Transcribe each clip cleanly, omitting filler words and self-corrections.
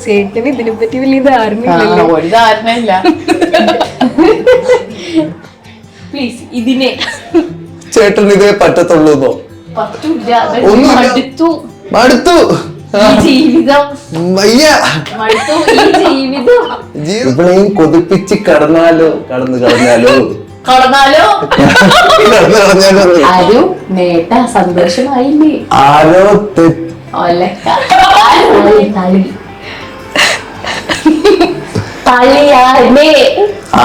ചേട്ടന് ഇതിനെ പറ്റി വലിയ ധാരണയില്ലല്ലോ. ഒരു ധാരണയില്ല. പ്ലീസ് ഇതിനെ ചേട്ടൻ ഇതേ പറ്റത്തുള്ളൂന്നോ? പറ്റൂല. മടുത്തു ജീവിതം വയ്യ. മടുത്തു ഈ ജീവിതം. ഇവളെയും കൊതിപ്പിച്ച് കടന്നാലോ കടന്നാലോ ആരും നേട്ട സന്തോഷമായില്ലേ? ആരോ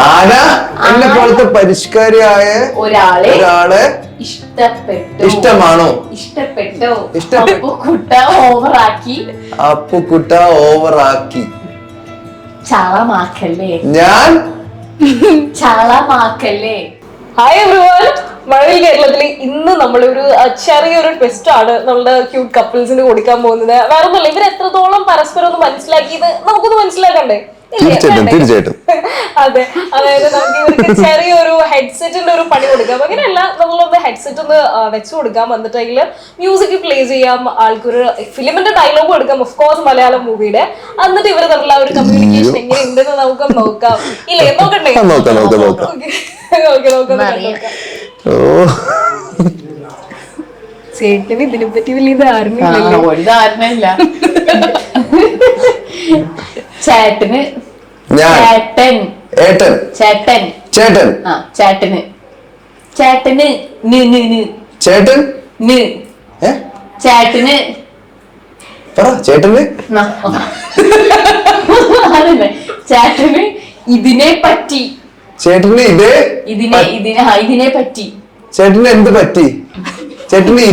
ആരാ എന്നെ പോലത്തെ പരിഷ്കാരിയായ ഒരാളെ ഇഷ്ടമാണോ? ഇഷ്ടപ്പെട്ടു. അപ്പുക്കുട്ട ഓവറാക്കി ചളമാക്കല്ലേ. ഞാൻ ചളമാക്കല്ലേ. ഹായ് എവ്രിവൺ, മഴവിൽ കേരളത്തില് ഇന്ന് നമ്മളൊരു ചെറിയൊരു ട്വിസ്റ്റ് ആണ് നമ്മളുടെ ക്യൂട്ട് കപ്പിൾസിന് കൊടുക്കാൻ പോകുന്നത്. വേറെ ഒന്നുമില്ല, ഇവർ എത്രത്തോളം പരസ്പരം ഒന്ന് മനസ്സിലാക്കിയത് നമുക്കൊന്ന് മനസ്സിലാക്കണ്ടേ? തീർച്ചയായിട്ടും. അതെ, അതായത് നമുക്ക് ഇവർക്ക് ചെറിയൊരു ഹെഡ്സെറ്റിന്റെ ഒരു പണി കൊടുക്കാം. അങ്ങനെയല്ല, നമ്മളൊന്ന് ഹെഡ്സെറ്റ് ഒന്ന് വെച്ചു കൊടുക്കാം, വന്നിട്ട് അതിൽ മ്യൂസിക് പ്ലേ ചെയ്യാം, ആൾക്കൊരു ഫിലിമിന്റെ ഡയലോഗ് കൊടുക്കാം, ഓഫ് കോഴ്സ് മലയാളം മൂവിയുടെ. എന്നിട്ട് ഇവർ തമ്മിലുള്ള ഒരു കമ്മ്യൂണിക്കേഷൻ എങ്ങനെ ഉണ്ടെന്ന് നമുക്ക് നോക്കാം. ഇല്ലേ, നോക്കണ്ടേ? ചേട്ടന് ഇതിനെ പറ്റി വലിയ ധാരണയില്ലല്ലോ. ഒരു ധാരണയില്ല. ചേട്ടന് ചേട്ടൻ ചേട്ടൻ ചേട്ടൻ ചേട്ടൻ ചേട്ടന് ചേട്ടന് ചേട്ടൻ ചേട്ടന് പറ. ചേട്ടന് ചേട്ടന് ഇതിനെ പറ്റി. ചേട്ടന് ഇതിനെ പറ്റി. ചേട്ടന് എന്ത് പറ്റി? ചേട്ടന്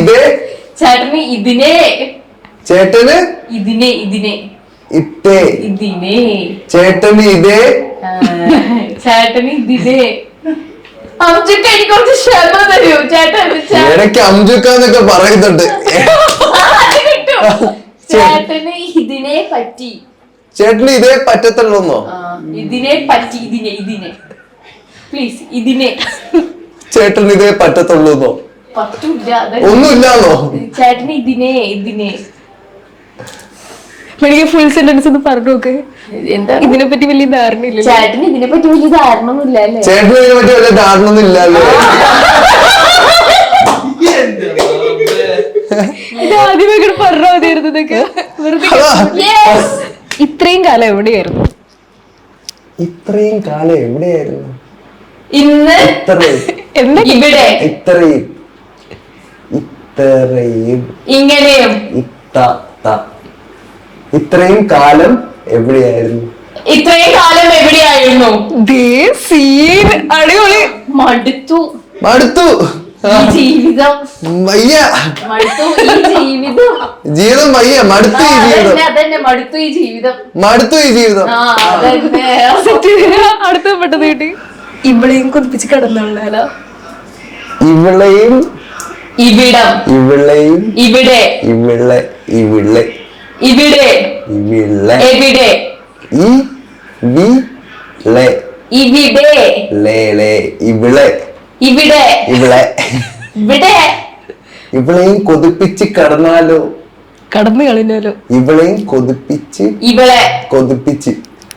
ചേട്ടന് ഇതിനെ. ചേട്ടന് ഇതിനെ ചേട്ടന് ചേട്ടന് ഇതിനെ. അംജുക്ക എനിക്ക് കുറച്ച് ക്ഷമ തരൂ ചേട്ടൻ. ഇടയ്ക്ക് അംജുക്കാന്നൊക്കെ പറയുന്നുണ്ട്. ചേട്ടന് ഇതിനെ പറ്റി. ചേട്ടന് ഇതേ പറ്റത്തുള്ളൂന്നോ? ഇതിനെ പറ്റി. ഇതിനെ പ്ലീസ്. ഇതിനെ ചേട്ടന് ഇതേ പറ്റത്തുള്ളൂന്നോ? പറ്റൂല. ഒന്നുമില്ലാന്നോ? ചേട്ടന് ഇതിനെ എനിക്ക് ഫുൾ സെന്റൻസ് ഒന്ന് പറഞ്ഞു നോക്ക്. എന്താ ഇതിനെ പറ്റി വലിയ ധാരണയില്ല. ചേട്ടന് ഇതിനെ പറ്റി വലിയ ധാരണ ഒന്നും ഇല്ല അല്ലേ? ചേട്ടന് ഇതിനെ പറ്റി വലിയ ധാരണ ഒന്നും ഇല്ലല്ലോ. ഇത് ആദ്യമേ പറഞ്ഞാൽ മതിയായിരുന്നു ഇതൊക്കെ. ഇത്രയും കാലം എവിടെയായിരുന്നു? ഇന്ന് ഇവിടെ ഇങ്ങനെയും ഇത്രയും കാലം എവിടെയായിരുന്നു? അടിപൊളി. മടുത്തു ജീവിതം വയ്യ. ജീവിതം വയ്യ. മടുത്തു ഈ ജീവിതം. അടുത്ത പെട്ടെന്ന് കിട്ടി. ഇവളെയും കൊതിപ്പിച്ച് കടന്നുള്ളാലോ. ഇവളെയും ഇവിടെ ഇവളെയും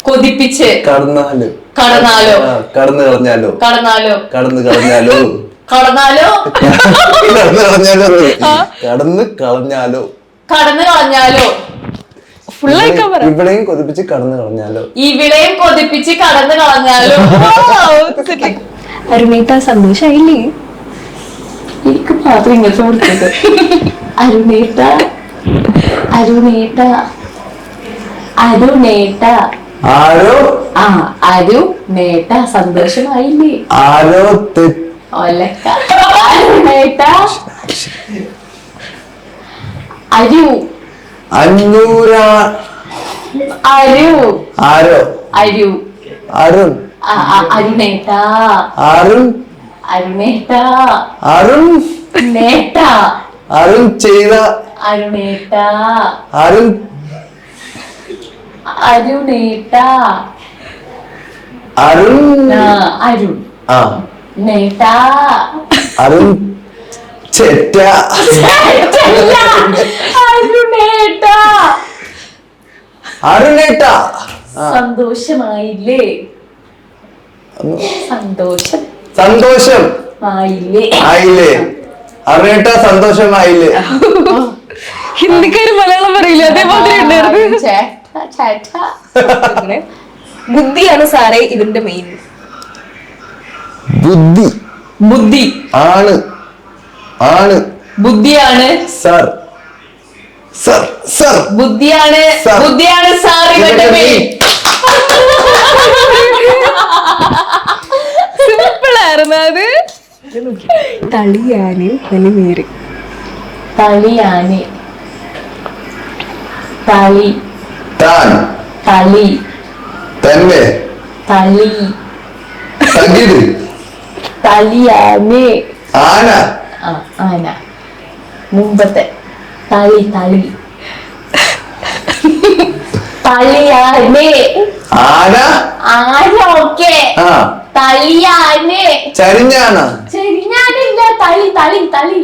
കൊതിപ്പിച്ച് കടന്നാലോ? കടന്നു കളഞ്ഞാലോ? ഇവളെയും കൊതിപ്പിച്ച് കടന്നു കളഞ്ഞാലോ? ഇവളെയും കൊതിപ്പിച്ച് കടന്നു കളഞ്ഞാലോ? അരുണേട്ട സന്തോഷായില്ലേ? എനിക്ക് മാത്രം ഇങ്ങനത്തെ കൊടുത്തത്. അരുണേട്ട സന്തോഷമായില്ലേ? അരുൺ ചെയ്ത അരുൺ ചെറ്റ അരുണേട്ടാ. സന്തോഷമായില്ലേ? സന്തോഷം സന്തോഷം ആയില്ലേ? ആയില്ലേ? അരുണേട്ടാ സന്തോഷമായില്ലേ? ഹിന്ദിക്കാര് മലയാളം പറയില്ല അതേപോലെ ഉണ്ടായിരുന്നു. ചേട്ടാ ചേട്ടാ. അങ്ങനെ. ബുദ്ധിയാണ് സാറേ ഇതിന്റെ മെയിൻ. ബുദ്ധി ബുദ്ധി ആണ് ആണ് ബുദ്ധിയാണ് സർ സർ സർ ബുദ്ധിയാണ് Sir. ബുദ്ധിയാണ് സാർ ഇവന്റെ മെയിൻ. സിമ്പിൾ ആയിരുന്നു അത്. തളിയാന് പനിനീര്. തളിയാന് തളി താൻ തളി തന്നെ തളി തകിട് തളിയാന്. ആന ആ ആന. മുമ്പത്തെ തളി തളി തളിയാന്. ആന ആന ഓക്കെ. ആ തളിയാന്. ചരിഞ്ഞാന ചെരിഞ്ഞാനില്ല. തളി തളി തളി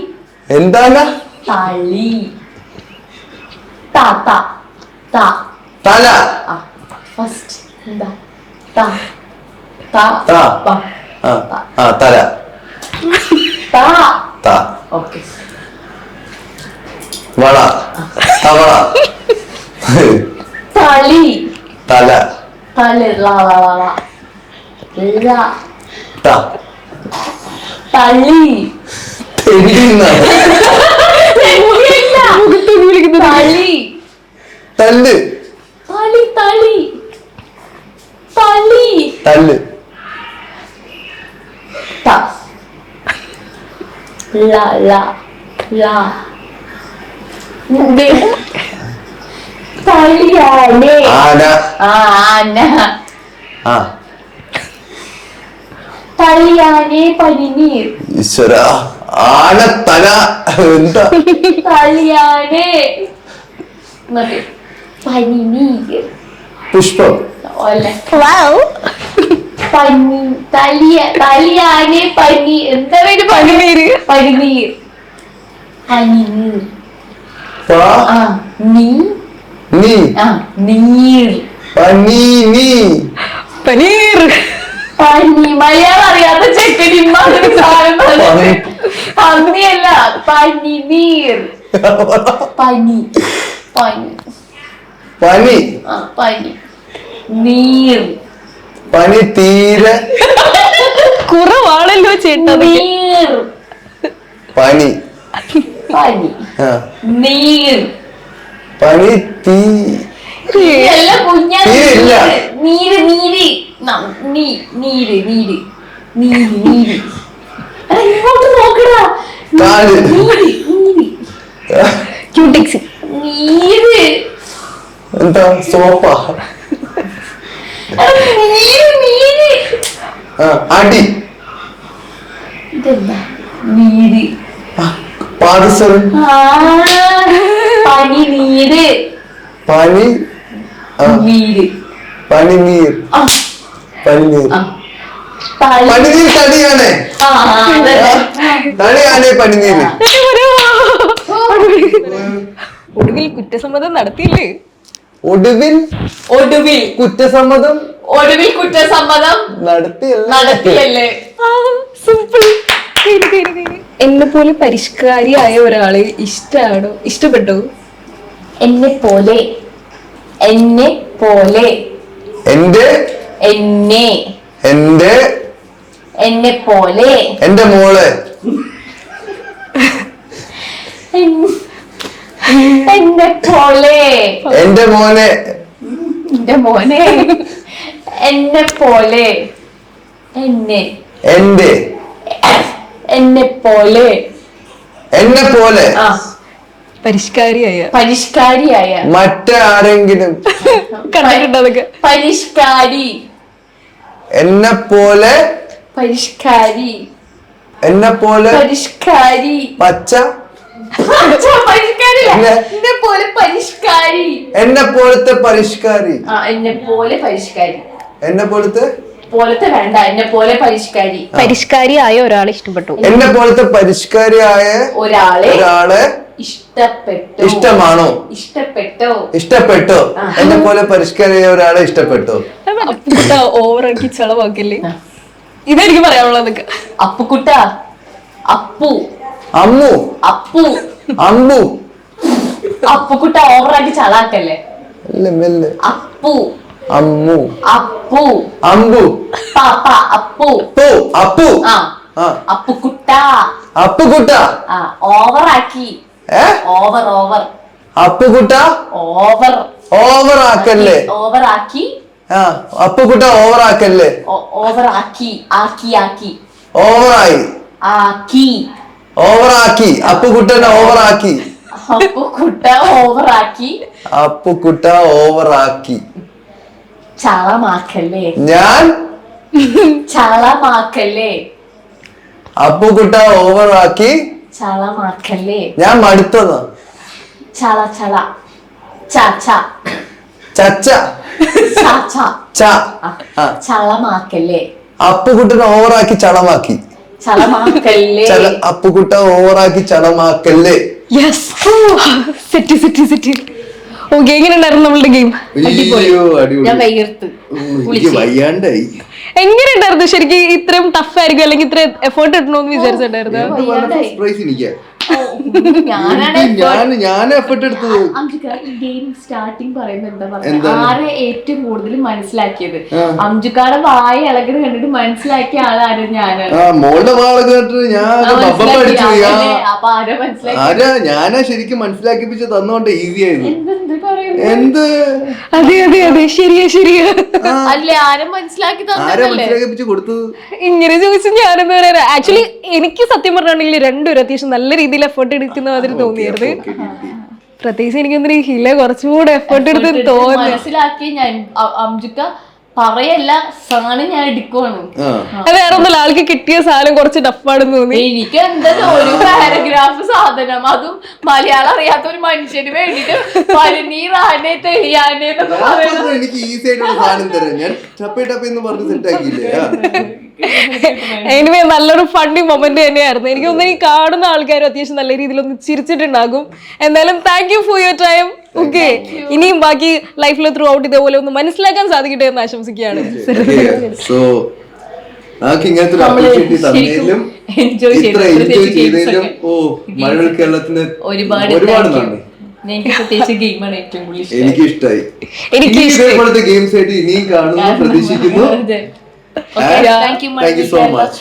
എന്താണ് തളി. ത ത ത. തല ആ ഫസ്റ്റ് എന്താ? ത ത ത. പ. ആ തല ത. ത ഓക്കെ. വള തവള തളി തല തളി ല ല ല ല ല. ത തളി തെരിയുന്ന തളി തല്ല് തളി തളി തളി. തല്ല് ത ല ല ല. തളിയാനെ. ആന ആന. ആ തളിയാനെ പനിനീർ. ഈശ്വര ആന തല എന്താ തളിയാനെ പനിനീർ. പുഷ്പം അല്ല പനി തളിയാനെ പനി എന്താ പേര്? പനിനീര്. പനിനീർ പനിനീർ. പ ആ നീ നീ ആ നീർ. പനി നീ പനീർ. പനി മലയാളം അറിയാത്ത ചെക്കനിമാരുടെ സാധനം. പന്നിയല്ല പനി നീർ. പനി പനി പനി ആ പനി നീർ. പനി തീരെ കുറവാണല്ലോ ചേട്ടാ. നീർ പനി പനി ആ നീർ. പനി തീ അല്ല കുഞ്ഞ നീരില്ല. നീര് നീര് നീര് നീര് നീര് നീര്. എടാ, ഇങ്ങോട്ട് നോക്കടാ. കാല്. നീര് നീര് ക്യൂട്ടിക്സ്. നീര്. എന്താ സോപ്പാ എടാ, നീര് നീര്. ആ അടി ഇതെന്താ നീര്? പാദസരം ആ പനി നീര് പനി ആ നീര്. പനി നീർ ആ പനിനീർ ആ തളി. പനിനീർ തടിയാണ് ആ അതല്ലേ. തടിയാണ് പനിനീര് ഒടുവിൽ കുറ്റസമ്മതം നടത്തിയില്ലേ? ഒടുവിൽ ഒടുവിൽ കുറ്റസമ്മതം ഒടുവിൽ കുറ്റസമ്മതം നടത്തിയല്ല നടത്തിയല്ലേ? സിമ്പിൾ. എന്നെ പോലെ പരിഷ്കാരിയായ ഒരാളെ ഇഷ്ടാണോ? ഇഷ്ടപ്പെട്ടോ? എന്നെ പോലെ എന്നെ പോലെ എന്റെ എന്നെ എന്റെ എന്നെ പോലെ എന്റെ മോള് എന്നെ പോലെ എന്റെ മോനെ എന്റെ മോനെ എന്നെ പോലെ എന്നെ എന്റെ എന്നെ പോലെ എന്നെ പോലെ ആ പരിഷ്കാരിയായ. പരിഷ്കാരിയായ മറ്റാരെങ്കിലും കണ്ടിട്ടുണ്ടോ അതൊക്കെ? പരിഷ്കാരി എന്നെ പോലെ പരിഷ്കാരി എന്നെ പോലെ പരിഷ്കാരി പച്ച പരിഷ്കാരി ഇല്ല. എന്നെ പോലെ പരിഷ്കാരി എന്നെ പോലത്തെ പരിഷ്കാരി ആ എന്നെ പോലെ പരിഷ്കാരി എന്നെ പോലത്തെ പോലത്തെ വേണ്ട, എന്നെ പോലെ പരിഷ്കാരി. പരിഷ്കാരിയായ ഒരാളെ ഇഷ്ടപ്പെട്ടു. എന്നെ പോലത്തെ പരിഷ്കാരിയായ ഒരാളെ ഇഷ്ടപ്പെട്ടു. ഇഷ്ടമാണോ? ഇഷ്ടപ്പെട്ടോ? എന്നെ പോലെ പരിഷ്കാരിയായ ഒരാളെ ഇഷ്ടപ്പെട്ടോ? ഓവറാക്കി ചളവാക്കില്ലേ, ഇതെനിക്ക് പറയാനുള്ളത്. അപ്പുക്കുട്ട, അപ്പു, അമ്മു, അപ്പു, അമ്മു. അപ്പുക്കുട്ട ഓവറാക്കി ചളാക്കല്ലേ. മെല്ലെ. അപ്പു, അമ്മു, അപ്പു, അമ്പു, പാപ്പ, അപ്പു, അപ്പു, അപ്പുക്കുട്ട, അപ്പുകുട്ട. ഓവറാക്കി. ഓവർ അപ്പുകുട്ട ഓവറാക്കല്ലേ. ഓവറാക്കി. അപ്പുകുട്ട ഓവറാക്കല്ലേ. ഓവറാക്കി. ആക്കി. ഓവറായി. ഓവറാക്കി. അപ്പുകുട്ടനെ ഓവറാക്കി. അപ്പുകുട്ട ഓവറാക്കി. ചളമാക്കല്ലേ. ഞാൻ ചളമാക്കല്ലേ. അപ്പുകുട്ട ഓവറാക്കി. ചളമാക്കല്ലേ. ഞാൻ മടുത്തതാ. ചള ചച്ച ചളമാക്കല്ലേ. അപ്പുകുട്ടനെ ഓവറാക്കി ചളമാക്കി. ചളമാക്കല്ലേ. അപ്പുകുട്ട ഓവറാക്കി ചളമാക്കല്ലേ. സെറ്റ്. ഓക്കെ, എങ്ങനെയുണ്ടായിരുന്നു നമ്മളുടെ ഗെയിം? ഞാൻ വൈകിർത്ത് വയ്യാണ്ടായി. എങ്ങനെയുണ്ടായിരുന്നു ശരിക്കും? ഇത്രയും ടഫ് ആയിരിക്കും അല്ലെങ്കിൽ ഇത്ര എഫേർട്ട് ഇടണമെന്ന് വിചാരിച്ചിട്ടുണ്ടായിരുന്നു? ഞാൻ എഫർട്ട് എടുത്തത്. ഈ ഗെയിം സ്റ്റാർട്ടിങ് പറയുന്നത് എന്താ പറയുക, ആരെ ഏറ്റവും കൂടുതൽ മനസ്സിലാക്കിയത്? അംജുക്കാടെ വായ ഇളകട് കണ്ടിട്ട് മനസ്സിലാക്കിയ ആളാണ് ഞാനാണ്. മോളുടെ വാളൊക്കെ കേട്ടിട്ട് ഞാൻ അപ്പൊ ആരോ മനസ്സിലാക്കി. ഞാനാ ശരിക്കും മനസ്സിലാക്കിപ്പിച്ച് തന്നോണ്ട് ഈസി ആയിരുന്നു. എന്ത് അതെ ശരിയാ അല്ലേ? ആരും മനസ്സിലാക്കി മനസ്സിലാക്കിപ്പിച്ച് കൊടുത്തത്. ഇങ്ങനെ ചോദിച്ചു ഞാനെന്ന് പറയാ. ആക്ച്വലി എനിക്ക് സത്യം പറഞ്ഞിട്ടുണ്ടെങ്കിൽ രണ്ടുപേരും അത്യാവശ്യം നല്ല രീതിയിൽ എഫേർട്ട് എടുക്കുന്ന മാതിരി തോന്നിയത്. പ്രത്യേകിച്ച് എനിക്കൊന്നും ഹില കുറച്ചുകൂടെ എഫേർട്ട് എടുത്ത് തോന്നി. മനസ്സിലാക്കി ഞാൻ അംജുക്ക പറയല്ല, സാധനം ഞാൻ എടുക്കുവാണ്. വേറെ ഒന്നല്ല, ആൾക്ക് കിട്ടിയ സാധനം കുറച്ച് ടഫാണെന്ന് തോന്നി. എനിക്ക് എന്താ ഒരു പാരഗ്രാഫ് സാധനം, അതും മലയാളം അറിയാത്ത ഒരു മനുഷ്യന് വേണ്ടിട്ട് പനിനീറാനെ തെളിയാനെ എനിക്ക് ഈസി ആയിട്ടുള്ള സാധനം തരാം. ഞാൻ ടപ്പേന്ന് പറഞ്ഞ് സെറ്റാക്കിയില്ലേ. എനിവേ നല്ലൊരു ഫണ്ണി മൊമെന്റ് തന്നെയായിരുന്നു. എനിക്ക് തോന്നുന്നു ഈ കാണുന്ന ആൾക്കാരും അത്യാവശ്യം നല്ല രീതിയിൽ ഒന്ന് ചിരിച്ചിട്ടുണ്ടാകും. എന്തായാലും thank you for your time. Okay, ഇനിയും ബാക്കി ലൈഫിൽ ത്രൂ ഔട്ട് ഇതേപോലെ ഒന്ന് മനസ്സിലാക്കാൻ സാധിക്കട്ടെ എന്ന് ആശംസിക്കുകയാണ്. ഒരുപാട് നന്ദി. എനിക്ക് ഇഷ്ടമായി. ഇതേപോലത്തെ ഗെയിംസ് ആയിട്ട് ഇനിയും കാണുന്നു പ്രതീക്ഷിക്കുന്നു. Thank you so much.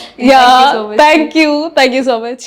Thank you so much.